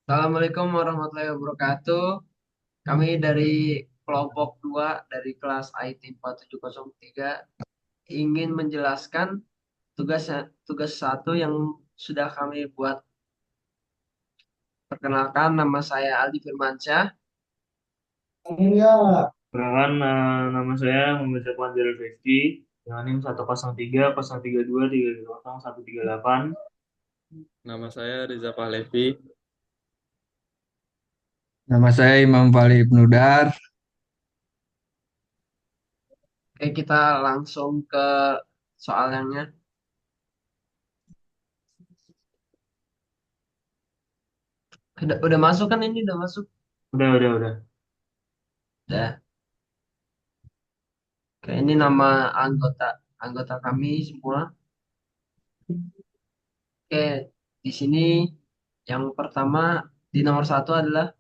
Assalamualaikum warahmatullahi wabarakatuh. Kami dari kelompok 2 dari kelas IT 4703 ingin menjelaskan tugas tugas satu yang sudah kami buat. Perkenalkan, nama saya Aldi Firmansyah. Iya. Perkenalkan, nama saya Muhammad Zafwan Jalil Rifki dengan NIM 103 032 300 138. Nama saya Riza Pahlevi. Nama saya Imam Fahri Ibnudar. Oke, kita langsung ke soalnya. Udah masuk kan ini? Udah masuk? Udah. Udah. Oke, ini nama anggota anggota kami semua. Oke, di sini yang pertama di nomor satu adalah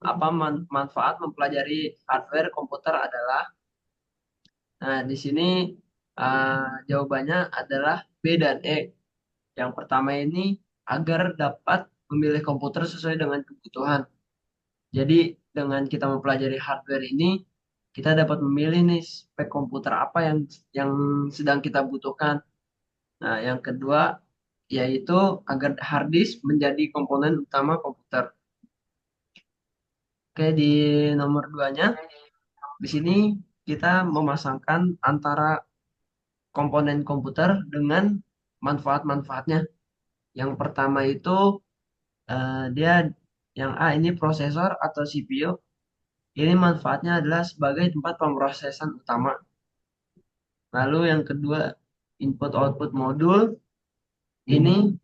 apa manfaat mempelajari hardware komputer adalah. Nah, di sini jawabannya adalah B dan E. Yang pertama ini agar dapat memilih komputer sesuai dengan kebutuhan. Jadi dengan kita mempelajari hardware ini, kita dapat memilih nih spek komputer apa yang sedang kita butuhkan. Nah, yang kedua yaitu agar hard disk menjadi komponen utama komputer. Oke, di nomor duanya, di sini kita memasangkan antara komponen komputer dengan manfaat-manfaatnya. Yang pertama itu dia yang A ini prosesor atau CPU. Ini manfaatnya adalah sebagai tempat pemrosesan utama. Lalu yang kedua input output modul ini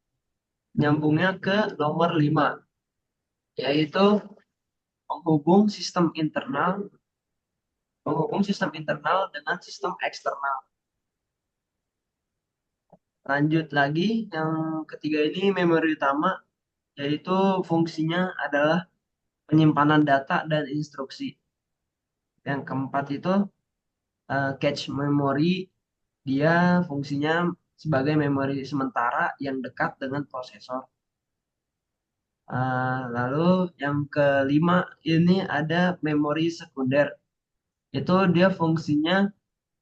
nyambungnya ke nomor 5, yaitu penghubung sistem internal dengan sistem eksternal. Lanjut lagi, yang ketiga ini memori utama, yaitu fungsinya adalah penyimpanan data dan instruksi. Yang keempat itu cache memory, dia fungsinya sebagai memori sementara yang dekat dengan prosesor. Lalu yang kelima ini ada memori sekunder. Itu dia fungsinya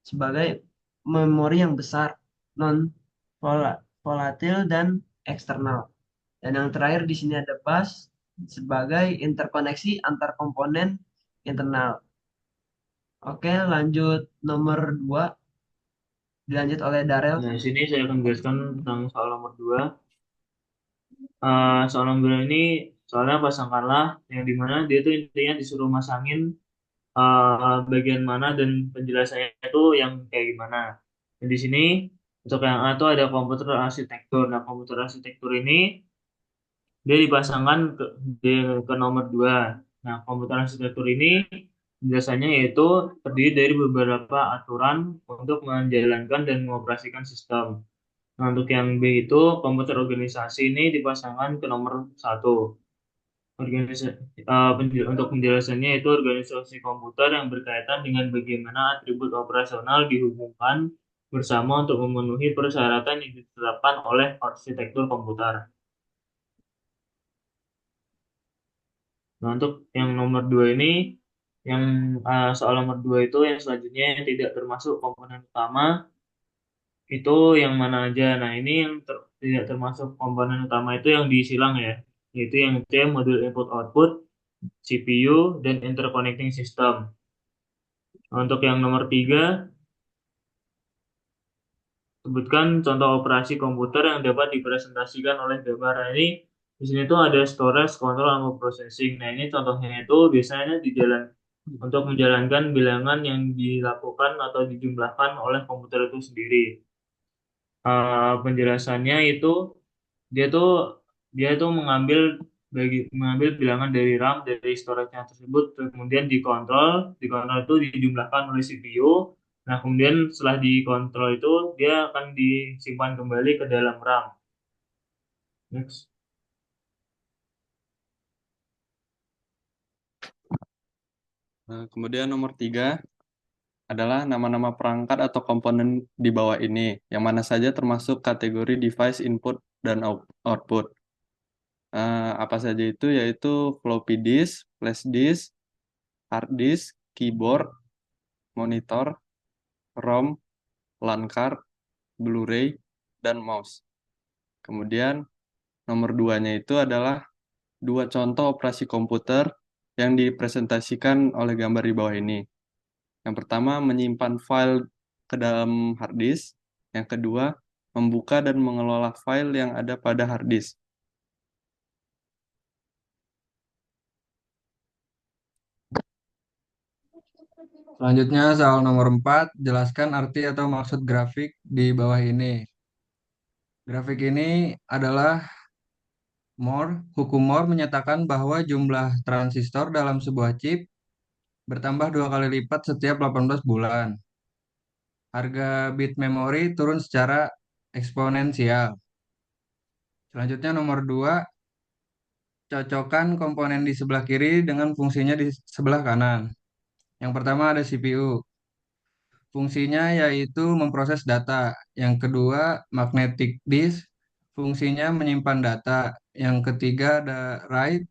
sebagai memori yang besar, non volatil dan eksternal. Dan yang terakhir di sini ada bus sebagai interkoneksi antar komponen internal. Oke, lanjut nomor 2 dilanjut oleh Darel. Nah, di sini saya akan menjelaskan tentang soal nomor 2. Soal nomor 2 ini soalnya pasangkanlah yang dimana dia tuh intinya disuruh masangin bagian mana dan penjelasannya itu yang kayak gimana. Dan di sini untuk yang A itu ada komputer arsitektur. Nah, komputer arsitektur ini dia dipasangkan ke nomor 2. Nah, komputer arsitektur ini biasanya yaitu terdiri dari beberapa aturan untuk menjalankan dan mengoperasikan sistem. Nah, untuk yang B itu komputer organisasi ini dipasangkan ke nomor 1. Untuk penjelasannya itu organisasi komputer yang berkaitan dengan bagaimana atribut operasional dihubungkan bersama untuk memenuhi persyaratan yang ditetapkan oleh arsitektur komputer. Nah, untuk yang nomor 2 ini, yang soal nomor 2 itu yang selanjutnya yang tidak termasuk komponen utama, itu yang mana aja. Nah, ini yang tidak termasuk komponen utama itu yang disilang ya, yaitu yang C, modul input output, CPU, dan interconnecting system. Nah, untuk yang nomor 3, sebutkan contoh operasi komputer yang dapat dipresentasikan oleh gambar. Nah, ini di sini tuh ada storage, control, sama processing. Nah, ini contohnya itu biasanya di jalan untuk menjalankan bilangan yang dilakukan atau dijumlahkan oleh komputer itu sendiri. Penjelasannya itu dia tuh dia tuh mengambil bilangan dari RAM dari storage-nya tersebut, kemudian dikontrol itu dijumlahkan oleh CPU. Nah, kemudian setelah dikontrol itu dia akan disimpan kembali ke dalam RAM. Next. Nah, kemudian nomor 3 adalah nama-nama perangkat atau komponen di bawah ini, yang mana saja termasuk kategori device input dan output. Apa saja itu? Yaitu floppy disk, flash disk, hard disk, keyboard, monitor, ROM, LAN card, Blu-ray, dan mouse. Kemudian nomor duanya itu adalah dua contoh operasi komputer yang dipresentasikan oleh gambar di bawah ini. Yang pertama, menyimpan file ke dalam hard disk. Yang kedua, membuka dan mengelola file yang ada pada hard disk. Selanjutnya soal nomor 4, jelaskan arti atau maksud grafik di bawah ini. Grafik ini adalah Moore. Hukum Moore menyatakan bahwa jumlah transistor dalam sebuah chip bertambah 2 kali lipat setiap 18 bulan. Harga bit memori turun secara eksponensial. Selanjutnya nomor 2, cocokkan komponen di sebelah kiri dengan fungsinya di sebelah kanan. Yang pertama ada CPU. Fungsinya yaitu memproses data. Yang kedua, magnetic disk. Fungsinya menyimpan data. Yang ketiga ada write.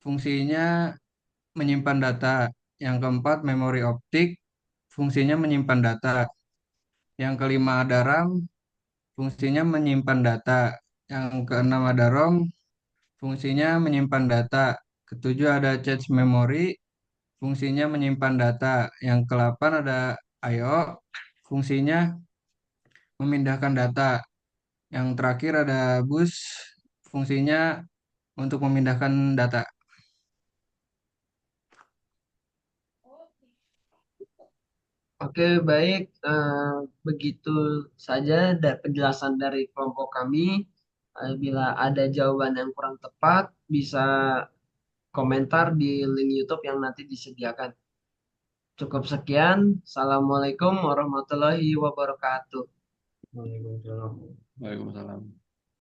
Fungsinya menyimpan data. Yang keempat, memori optik. Fungsinya menyimpan data. Yang kelima ada RAM. Fungsinya menyimpan data. Yang keenam ada ROM. Fungsinya menyimpan data. Ketujuh ada cache memory. Fungsinya menyimpan data. Yang kedelapan ada I/O. Fungsinya memindahkan data. Yang terakhir ada bus, fungsinya untuk memindahkan data. Oke, baik. Begitu saja penjelasan dari kelompok kami. Bila ada jawaban yang kurang tepat, bisa komentar di link YouTube yang nanti disediakan. Cukup sekian. Assalamualaikum warahmatullahi wabarakatuh. Waalaikumsalam. Waalaikumsalam.